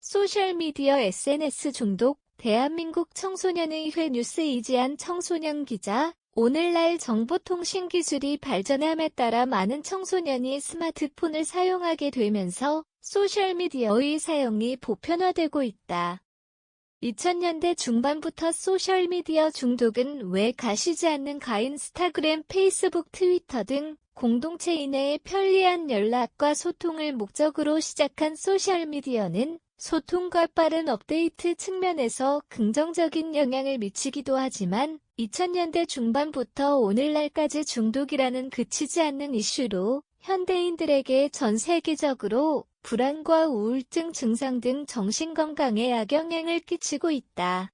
소셜미디어 SNS 중독, 대한민국 청소년의회 뉴스 이지한 청소년 기자, 오늘날 정보통신 기술이 발전함에 따라 많은 청소년이 스마트폰을 사용하게 되면서 소셜미디어의 사용이 보편화되고 있다. 2000년대 중반부터 소셜미디어 중독은 왜 가시지 않는 인스타그램, 페이스북, 트위터 등 공동체 이내의 편리한 연락과 소통을 목적으로 시작한 소셜미디어는 소통과 빠른 업데이트 측면에서 긍정적인 영향을 미치기도 하지만 2000년대 중반부터 오늘날까지 중독이라는 그치지 않는 이슈로 현대인들에게 전 세계적으로 불안과 우울증 증상 등 정신건강에 악영향을 끼치고 있다.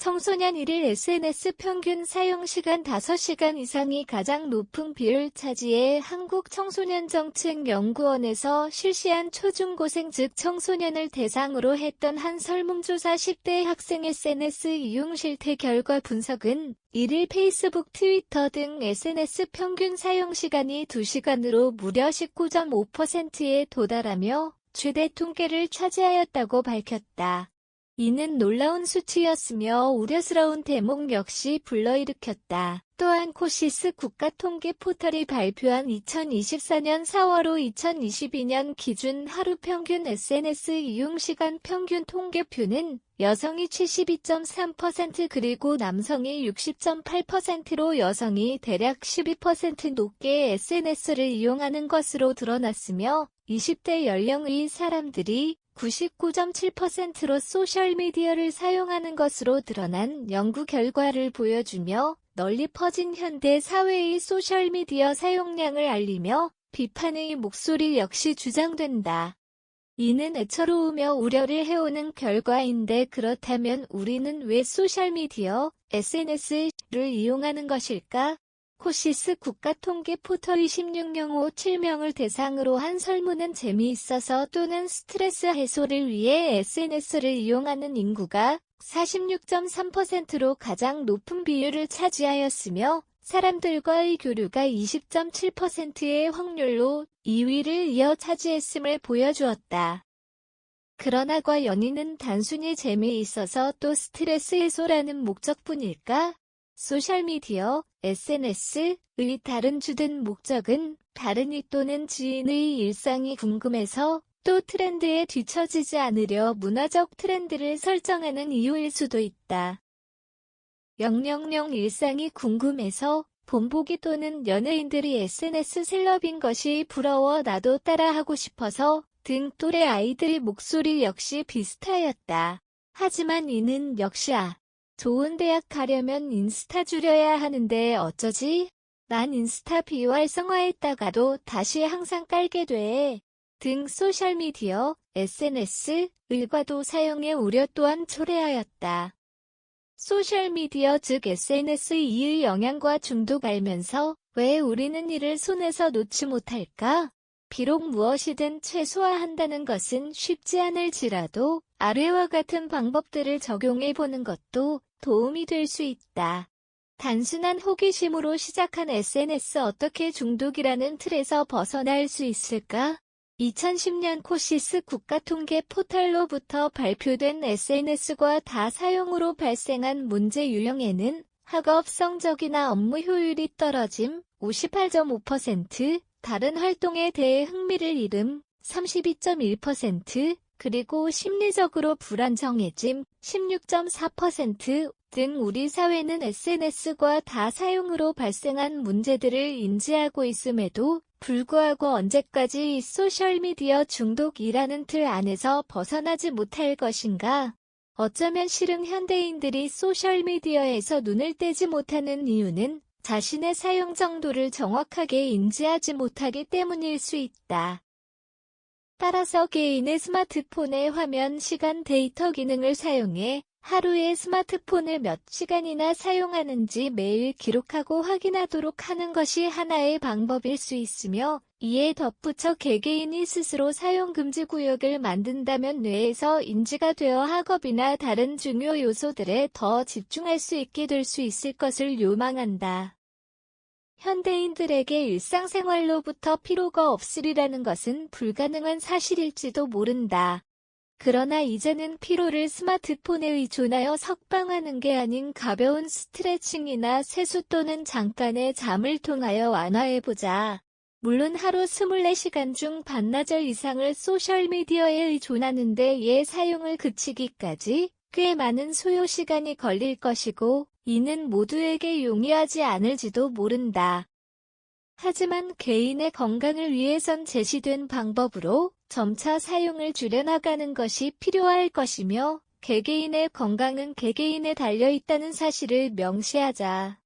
청소년 1일 SNS 평균 사용시간 5시간 이상이 가장 높은 비율 차지해 한국청소년정책연구원에서 실시한 초중고생 즉 청소년을 대상으로 했던 한 설문조사 10대 학생 SNS 이용 실태 결과 분석은 1일 페이스북, 트위터 등 SNS 평균 사용시간이 2시간으로 무려 19.5%에 도달하며 최대 통계를 차지하였다고 밝혔다. 이는 놀라운 수치였으며 우려스러운 대목 역시 불러일으켰다. 또한 코시스 국가통계 포털이 발표한 2024년 4월호 2022년 기준 하루 평균 SNS 이용시간 평균 통계표는 여성이 72.3% 그리고 남성이 60.8%로 여성이 대략 12% 높게 SNS를 이용하는 것으로 드러났으며 20대 연령의 사람들이 99.7%로 소셜미디어를 사용하는 것으로 드러난 연구 결과를 보여주며 널리 퍼진 현대 사회의 소셜미디어 사용량을 알리며 비판의 목소리 역시 주장된다. 이는 애처로우며 우려를 해오는 결과인데 그렇다면 우리는 왜 소셜미디어, SNS를 이용하는 것일까? 코시스 국가통계 포털이 16,057명을 대상으로 한 설문은 재미있어서 또는 스트레스 해소를 위해 SNS를 이용하는 인구가 46.3%로 가장 높은 비율을 차지하였으며 사람들과의 교류가 20.7%의 확률로 2위를 이어 차지했음을 보여주었다. 그러나 연인은 단순히 재미있어서 또 스트레스 해소라는 목적뿐일까? 소셜미디어, SNS의 다른 주된 목적은 다른 이 또는 지인의 일상이 궁금해서 또 트렌드에 뒤처지지 않으려 문화적 트렌드를 설정하는 이유일 수도 있다. 000 일상이 궁금해서 본보기 또는 연예인들이 SNS 셀럽인 것이 부러워 나도 따라하고 싶어서 등 또래 아이들의 목소리 역시 비슷하였다. 하지만 이는 역시 좋은 대학 가려면 인스타 줄여야 하는데 어쩌지? 난 인스타 비활성화했다가도 다시 항상 깔게 돼. 등 소셜미디어, SNS, 일과도 사용의 우려 또한 초래하였다. 소셜미디어 즉 SNS의 영향과 중독 알면서 왜 우리는 이를 손에서 놓지 못할까? 비록 무엇이든 최소화한다는 것은 쉽지 않을지라도 아래와 같은 방법들을 적용해보는 것도 도움이 될 수 있다. 단순한 호기심으로 시작한 SNS 어떻게 중독이라는 틀에서 벗어날 수 있을까? 2010년 코시스 국가통계 포털로부터 발표된 SNS과 다사용으로 발생한 문제 유형에는 학업 성적이나 업무 효율이 떨어짐 58.5%, 다른 활동에 대해 흥미를 잃음 32.1%, 그리고 심리적으로 불안정해짐 16.4% 등 우리 사회는 SNS과 다사용으로 발생한 문제들을 인지하고 있음에도 불구하고 언제까지 소셜미디어 중독이라는 틀 안에서 벗어나지 못할 것인가? 어쩌면 실은 현대인들이 소셜미디어에서 눈을 떼지 못하는 이유는 자신의 사용 정도를 정확하게 인지하지 못하기 때문일 수 있다. 따라서 개인의 스마트폰의 화면 시간 데이터 기능을 사용해 하루에 스마트폰을 몇 시간이나 사용하는지 매일 기록하고 확인하도록 하는 것이 하나의 방법일 수 있으며 이에 덧붙여 개개인이 스스로 사용 금지 구역을 만든다면 뇌에서 인지가 되어 학업이나 다른 중요 요소들에 더 집중할 수 있게 될 수 있을 것을 요망한다. 현대인들에게 일상생활로부터 피로가 없으리라는 것은 불가능한 사실일지도 모른다. 그러나 이제는 피로를 스마트폰에 의존하여 석방하는 게 아닌 가벼운 스트레칭이나 세수 또는 잠깐의 잠을 통하여 완화해보자. 물론 하루 24시간 중 반나절 이상을 소셜미디어에 의존하는 데의 사용을 그치기까지 꽤 많은 소요 시간이 걸릴 것이고, 이는 모두에게 용이하지 않을지도 모른다. 하지만 개인의 건강을 위해선 제시된 방법으로 점차 사용을 줄여나가는 것이 필요할 것이며, 개개인의 건강은 개개인에 달려있다는 사실을 명시하자.